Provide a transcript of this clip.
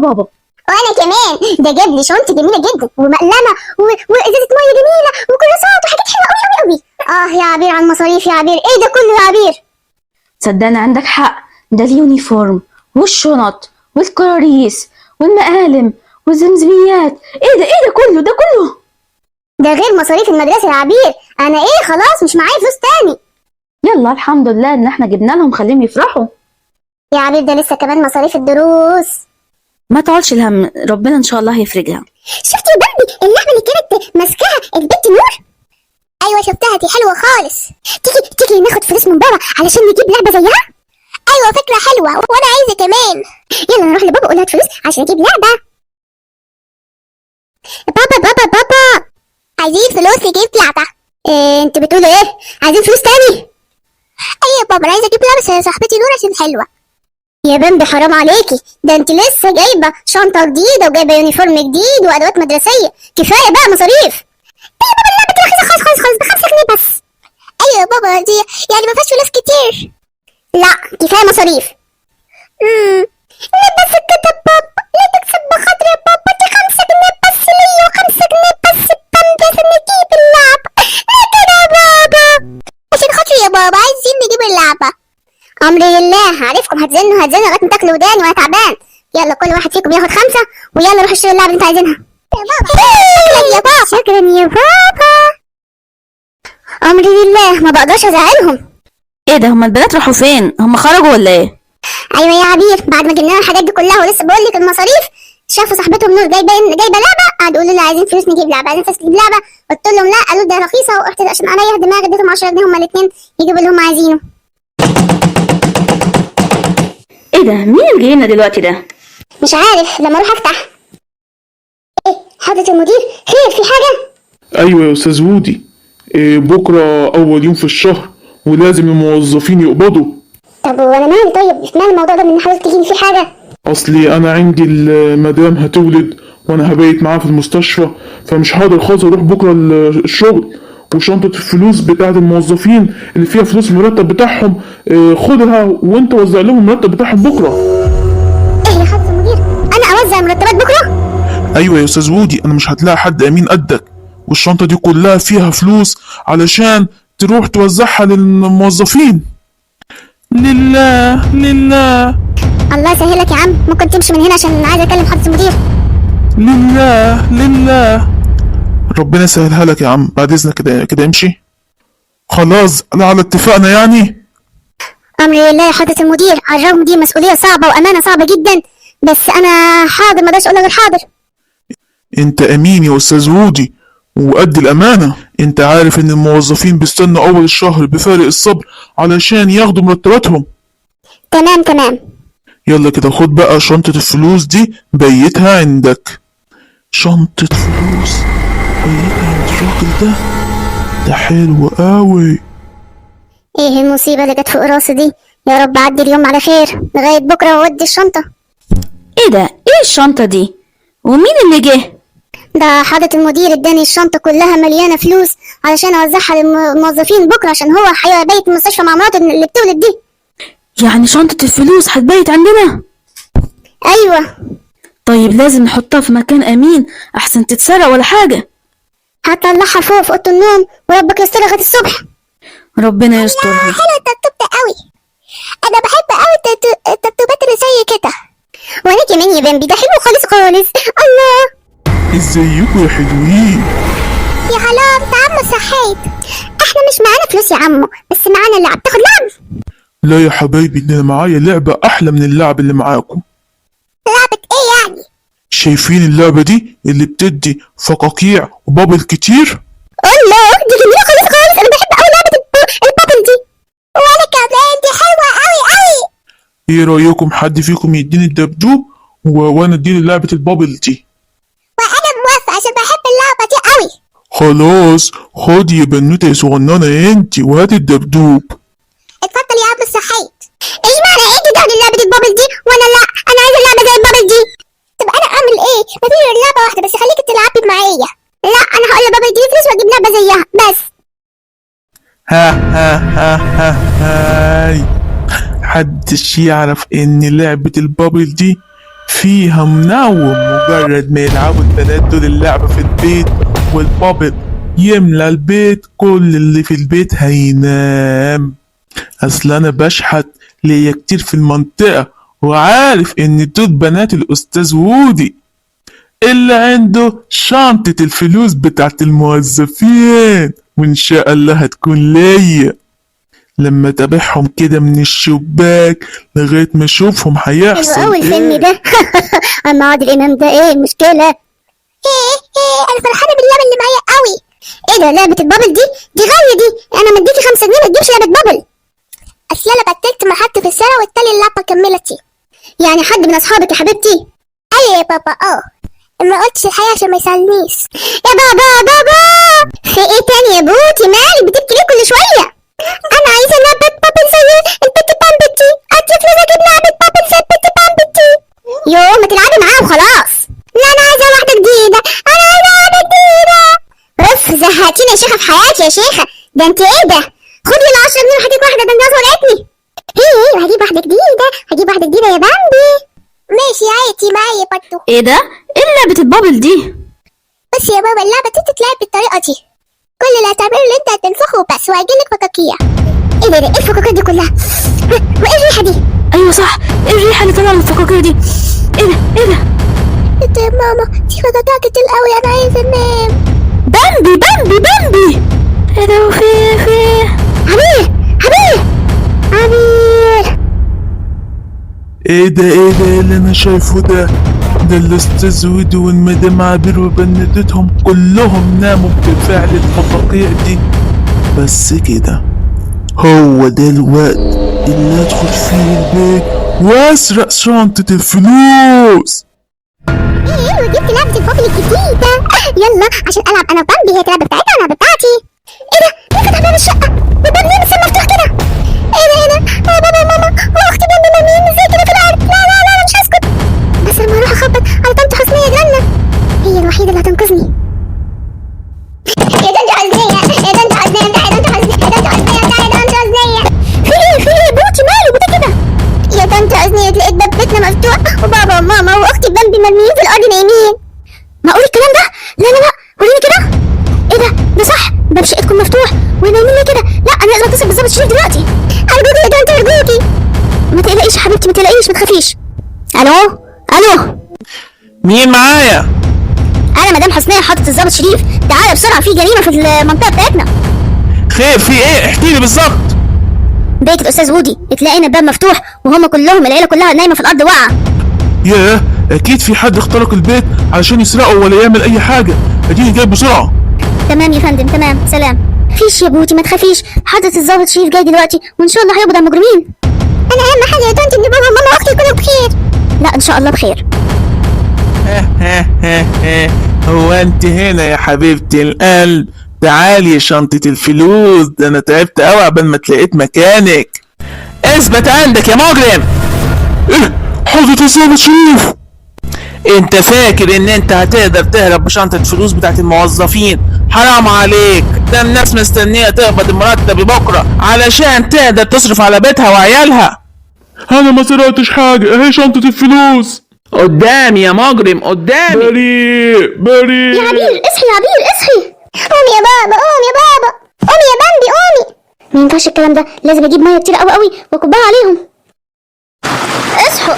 بابا. وانا كمان، ده جاب لي شنطه جميله جدا ومقلمه وازازه ميه جميله وكراسات وحاجات حلوه قوي قوي قوي. يا عبير على المصاريف يا عبير، ايه ده كله يا عبير؟ صدقني عندك حق، ده اليونيفورم والشنط والكراريس والمقالم والزمزميات، ايه ده كله ده غير مصاريف المدرسه يا عبير. انا ايه خلاص مش معايا فلوس تاني. يلا الحمد لله ان احنا جبنا لهم، خليهم يفرحوا. يا عبير ده لسه كمان مصاريف الدروس. ما تعولش الهم، ربنا ان شاء الله هيفرجها. شفتي يا بامبي اللعبه اللي كانت ماسكاها البت نور؟ ايوه شفتها، دي حلوه خالص. تيجي ناخد فلوس من بابا علشان نجيب لعبه زيها. ايوه فكره حلوه وانا عايزه كمان. يلا نروح لبابا اقول هات فلوس عشان اجيب لعبه. بابا عايزين فلوس نجيب لعبه. انت بتقولي ايه؟ عايزين فلوس تاني؟ ايوه يا بابا انا عايزه اجيب لعبه صاحبتي نور عشان حلوه. يا بامبي حرام عليكي، ده انت لسه جايبه شنطه جديده وجايبه يونيفورم جديد وادوات مدرسيه، كفايه بقى مصاريف. ايه يا بابا اللعبه دي رخيصه خالص ب5 جنيه بس. ايوه يا بابا دي يعني ما فيهاش فلوس كتير. لا كفايه مصاريف. لا بس كده بابا، لا تكسب بخاطري يا بابا، دي 5 جنيه بس ليا و5 جنيه بس بامبي عشان نجيب اللعبه. لا كده يا بابا، عشان خاطري يا بابا عايزين نجيب اللعبه. امري لله، عارفكم هتزنوا لغايه ما تاكلوا وداني وانا تعبان. يلا كل واحد فيكم ياخد 5 ويلا روحوا اشتروا اللعبه اللي انتوا عايزينها. يا بابا شكرا يا بابا. امري لله، ما بقدرش ازعلهم. ايه ده، هما البنات راحوا فين؟ هما خرجوا ولا ايه؟ ايوه يا عبير، بعد ما جبنا لهم الحاجات دي كلها ولسه بقول لك المصاريف، شافوا صاحبتهم نور جايبه لعبه، قعدوا يقولوا لي عايزين فلوس نجيب لعبه، عايزين فلوس نجيب لعبه. قلت لهم لا، قالوا ده رخيصه، ورحت عشان اريح دماغي اديتهم 10 جنيه هما الاثنين يجيبوا اللي هما عايزينه. ايه ده، مين اللي جاي لنا دلوقتي ده؟ مش عارف، لما اروح افتح. ايه حضرة المدير، خير في حاجه؟ ايوه يا استاذ ودي، بكره اول يوم في الشهر ولازم الموظفين يقبضوا. طب وانا مالي؟ طيب مال الموضوع ده من حضرتك تجيني فيه حاجه؟ اصلي انا عندي المدام هتولد وانا هبيت معاها في المستشفى، فمش هقدر خالص اروح بكره الشغل. وشنطه الفلوس بتاعه الموظفين اللي فيها فلوس المرتب بتاعهم، خدها وانت وزع لهم المرتب بتاعهم بكره. ايه يا حضرة المدير، انا اوزع مرتبات بكره؟ ايوه يا استاذ ودي، انا مش هتلاقي حد امين قدك، والشنطه دي كلها فيها فلوس علشان تروح توزعها للموظفين. لله. الله يسهلك يا عم، ممكن تمشي من هنا عشان عايز اكلم حضرة المدير. لله. ربنا يسهلها لك يا عم، بعد اذنك كده امشي. خلاص على اتفاقنا يعني. امري لله يا حضرة المدير، على الرغم دي مسؤوليه صعبه وامانه صعبه جدا، بس انا حاضر، ما اقدرش اقول غير حاضر. انت امين يا استاذ ودي وقد الامانه. انت عارف ان الموظفين بيستنوا اول الشهر بفارق الصبر علشان ياخدوا مرتباتهم. تمام. يلا كده خد بقى شنطة الفلوس دي بيتها عندك. شنطة فلوس بيتها عند الراجل ده حلو قوي. ايه المصيبه اللي جت فوق راسي دي؟ يا رب عدي اليوم على خير لغايه بكره واودي الشنطه. ايه ده، ايه الشنطه دي؟ ومين اللي جه؟ ده حضرة المدير اداني الشنطه كلها مليانه فلوس علشان اوزعها للموظفين بكره، عشان هو هيبيت المستشفى مع مراته اللي بتولد دي. يعني شنطه الفلوس هتبيت عندنا؟ ايوه. طيب لازم نحطها في مكان امين احسن تتسرق ولا حاجه. هطلعها فوق في اوضه النوم وربك يستر لغايه الصبح. ربنا يسترها. حلوه التبتوب ده قوي، انا بحب قوي التبتوبات اللي زي كده. وانا كمان يا بامبي، ده حلو خالص الله. ازيكم يا حلوين؟ يا هلا انت عمو صحيت. احنا مش معانا فلوس يا عمو، بس معانا لعب، تاخد لعب؟ لا يا حبايبي، انا معايا لعبة احلى من اللعب اللي معاكم. لعبة ايه يعني؟ شايفين اللعبة دي اللي بتدي فقاقيع وبابل كتير؟ الله دي جميلة خالص، انا بحب قوي لعبة البابل دي. وانا كمان دي حلوة قوي. ايه رأيكم حد فيكم يديني الدبدوب وانا اديني لعبة البابل دي؟ وانا موافقة عشان بحب اللعبة دي قوي. خلاص خد يا بنوتة يا صغننة انتي وهاتي الدبدوب. اتفضل يا عم الصحيت. ايش معنى انت تاخدي لعبة البابل دي وانا لا؟ انا عايزة اللعبة زي البابل دي. طب انا اعمل ايه؟ مفيش غير لعبة واحدة بس، خليكي تلعبي معايا. لا انا هقول لبابا يديني فلوس واجيب لعبة زيها بس. هاي، محدش يعرف ان لعبة البابل دي فيها منوم. مجرد ما يلعبوا البنات دول اللعبة في البيت والبابل يملى البيت، كل اللي في البيت هينام. اصل انا بشحت ليا كتير في المنطقة، وعارف ان دول بنات الاستاذ وودي اللي عنده شنطة الفلوس بتاعت الموظفين، وان شاء الله هتكون ليا لما تابعهم كده من الشباك لغاية ما اشوفهم هيحصل حلو قوي الفيلم ايه. ده. اما عادل امام ده ايه المشكله؟ انا فرحانه باللعبه اللي معايا قوي. ايه ده لعبه البابل دي غاليه دي. انا مديكي 5 جنيه ما تجيبش لعبه بابل. اصل انا بتلت مع حد في السنه والتالي اللعبه كملتي. يعني حد من اصحابك يا حبيبتي؟ ايوه يا بابا. ما قلتش الحقيقه عشان ما يسالنيش. يا بابا في ايه تاني يا بوتي؟ مالك بتبكي ليه كل شويه؟ انا عايزه لعبه بابل زي البيتي بامبتي. ادي فلوس اجيب لعبه بابل زي البيتي بامبتي. يوه ما تلعبي معاه وخلاص. لا انا عايزه واحده جديده. انا عايزه واحده جديده. اف زهقتيني يا شيخه في حياتي يا شيخه. ده انت ايه ده؟ خدي ال 10 جنيه وهديك واحده. ده الناس ولقتني. ايه هجيب واحده جديده. هجيب واحده جديده يا بامبي. ماشي عادي معايا برضه. ايه ده؟ ايه لعبة البابل دي؟ بس يا بابا اللعبه دي تتلعب بالطريقه دي. كل اللي هتعمله اللي انت هتنفخه وبس وهيجيلك فكاكيع. ايه ده ايه الفكاكيع دي كلها؟ وايه الريحه دي؟ ايوه صح، ايه الريحة اللي طالعة من الفقاقيع دي؟ ايه ده؟ ايه ده؟ انت يا ماما دي فكاكيع كتير قوي. انا عايزه انام. بامبي ايه ده؟ في عبير. ايه ده اللي انا شايفه ده الاستاذ ويدي والمدام عبير وبنتهم كلهم ناموا بفعل الفقاقيع دي. بس كده هو ده الوقت اللي ادخل فيه البيت واسرق شنطة الفلوس. ايه وجبت لعبه البابل الجديده. يلا عشان العب انا وبامبي. هي اللعبه بتاعتها وانا بتاعتي. ايه ده مين فتح باب الشقه؟ والباب ليه لسه مفتوح كده؟ ايه ده يا بابا يا ماما واختي بامبي مرميين ازاي كده في الارض؟ لا انا مش هسكت. بس لما اروح اخبط على طنط حسنيه جنة هي الوحيده اللي هتنقذني. يا طنط حسنيه يا طنط حسنيه بتاعي. يا طنط حسنيه يا طنط حسنيه بتاعي. يا طنط حسنيه في ايه بوتي ماله بوتي كده؟ يا طنط حسنيه لقيت باب بيتنا مفتوح وبابا وماما واختي بامبي مرميين في الارض نايمين. معقول الكلام ده؟ لا وريني كده. ايه ده صح باب شقتكم مفتوح ونايمين ليه كده؟ لا انا لازم اتصل بالظابط شريف دلوقتي. ارجوكي يا طنط ارجوكي. ما تقلقيش يا حبيبتي ما تقلقيش ما تخافيش. الو مين معايا؟ انا مدام حسنيه حاطط الظابط شريف. تعالى بسرعه في جريمه في المنطقه بتاعتنا. خير في ايه؟ احكي لي بالظبط. بيت الاستاذ وودي اتلاقينا الباب مفتوح وهم كلهم العيله كلها نايمه في الارض واقعه. ياه اكيد في حد اخترق البيت علشان يسرقه ولا يعمل اي حاجة. اديني جاي بسرعة. تمام يا فندم تمام سلام. فيش يا بوتي ما تخافيش. حضرة الظابط شريف جاي دلوقتي وان شاء الله هيقبض على المجرمين. انا اهم حاجه يا طنط ان بابا وماما واختي يكونوا بخير. لا ان شاء الله بخير. هو انت هنا يا حبيبتي القلب؟ تعالي يا شنطة الفلوس. ده انا تعبت قوي عبال ما تلاقيت مكانك. اثبت عندك يا مجرم. ايه حضرة الظابط شريف؟ انت فاكر ان انت هتقدر تهرب بشنطة فلوس بتاعت الموظفين؟ حرام عليك. ده الناس مستنية تقبض المرتب بكرة علشان تقدر تصرف على بيتها وعيالها. انا ما سرقتش حاجة، اهي شنطة الفلوس قدامي يا مجرم قدامي. بريء. يا عبير اصحي يا عبير اصحي. قومي يا بابا قومي يا بابا. قومي يا بامبي قومي. ما ينفعش الكلام ده. لازم اجيب ميه كتير قوي واكبها عليهم. اصحوا